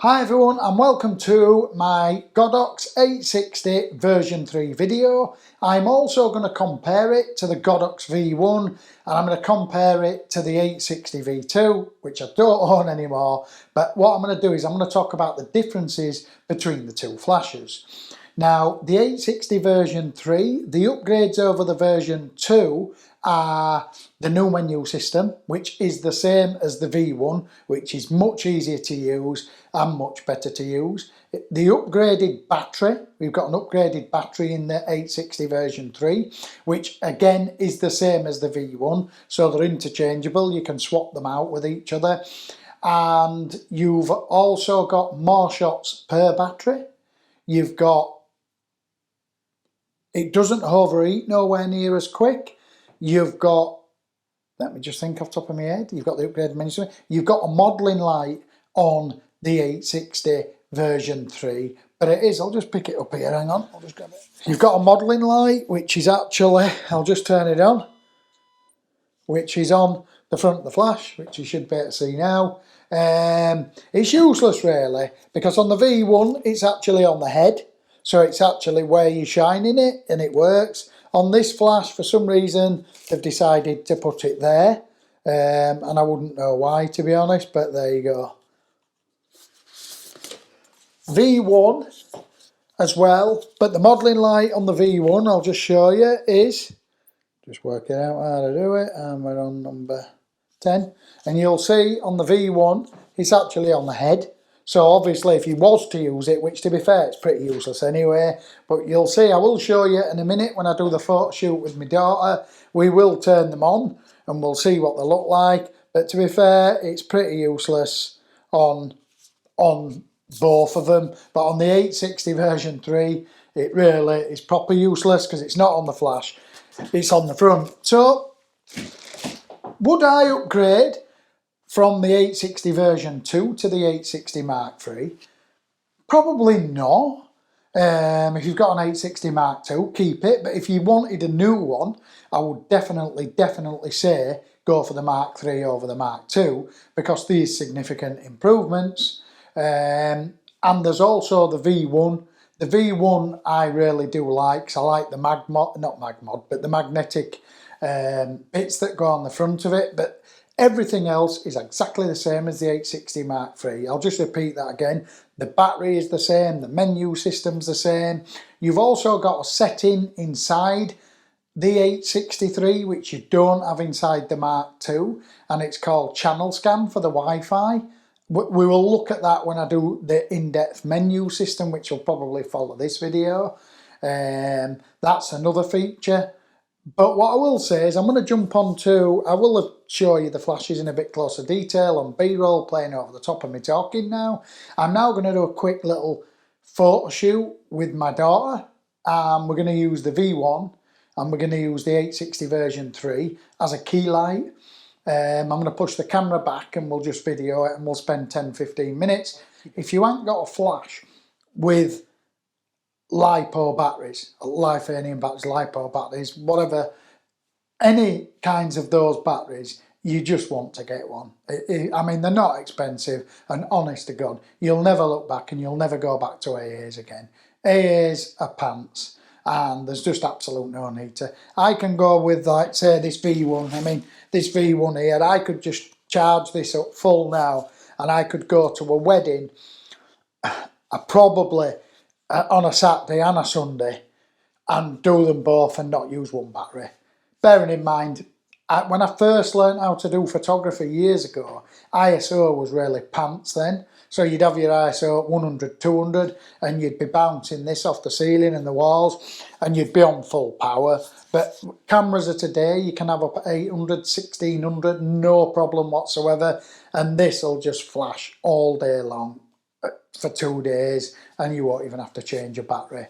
Hi everyone and welcome to my godox 860 version 3 video. I'm also going to compare it to the godox V1 and I'm going to compare it to the 860 V2, which I don't own anymore, but what I'm going to do is I'm going to talk about the differences between the two flashes. Now the 860 version 3, the upgrades over the version 2 are the new menu system, which is the same as the V1, which is much easier to use and much better to use. The upgraded battery, we've got an upgraded battery in the 860 version 3, which again is the same as the V1, so they're interchangeable, you can swap them out with each other. And you've also got more shots per battery. You've got, it doesn't overheat nowhere near as quick. You've got, let me just think off the top of my head, you've got the upgraded menu. You've got a modelling light on the 860 version 3, but it is, I'll just pick it up here, hang on, I'll just grab it. You've got a modelling light, which is actually, I'll just turn it on, which is on the front of the flash, which you should be able to see now. It's useless really, because on the V1, it's actually on the head, so it's actually where you're shining it, and it works. On this flash, for some reason, they've decided to put it there, and I wouldn't know why, to be honest, but there you go. V1 as well, but the modelling light on the V1, I'll just show you, is, just working out how to do it, and we're on number 10, and you'll see on the V1, it's actually on the head. So obviously if you was to use it, which to be fair, it's pretty useless anyway, but you'll see, I will show you in a minute when I do the photo shoot with my daughter, we will turn them on and we'll see what they look like, but to be fair, it's pretty useless on both of them, but on the 860 version 3, it really is proper useless because it's not on the flash, it's on the front. So, would I upgrade from the 860 version 2 to the 860 Mark III? Probably not. If you've got an 860 Mark II, keep it, but if you wanted a new one, I would definitely say go for the Mark III over the Mark II, because these significant improvements. And there's also the V1. The V1 I really do like, because I like the the magnetic bits that go on the front of it, but everything else is exactly the same as the 860 Mark III. I'll just repeat that again. The battery is the same, the menu system's the same. You've also got a setting inside the 863 which you don't have inside the Mark II, and it's called channel scan for the Wi-Fi. We will look at that when I do the in-depth menu system, which will probably follow this video. That's another feature. But what I will say is I'm going to jump onto, I will show you the flashes in a bit closer detail on B-roll playing over the top of me talking now. I'm now going to do a quick little photo shoot with my daughter. We're going to use the V1 and we're going to use the 860 version 3 as a key light. I'm going to push the camera back and we'll just video it and we'll spend 10-15 minutes. If you haven't got a flash with LiPo batteries, lithium batteries, LiPo batteries, whatever, any kinds of those batteries, you just want to get one. I mean, they're not expensive, and honest to God, you'll never look back and you'll never go back to AAs again. AAs are pants, and there's just absolute no need to. I can go with, like, say, this V1. I mean, this V1 here, I could just charge this up full now, and I could go to a wedding, probably on a Saturday and a Sunday, and do them both and not use one battery. Bearing in mind, when I first learned how to do photography years ago, ISO was really pants then. So you'd have your ISO 100, 200, and you'd be bouncing this off the ceiling and the walls, and you'd be on full power. But cameras of today, you can have up at 800, 1600, no problem whatsoever, and this will just flash all day long for 2 days, and you won't even have to change your battery.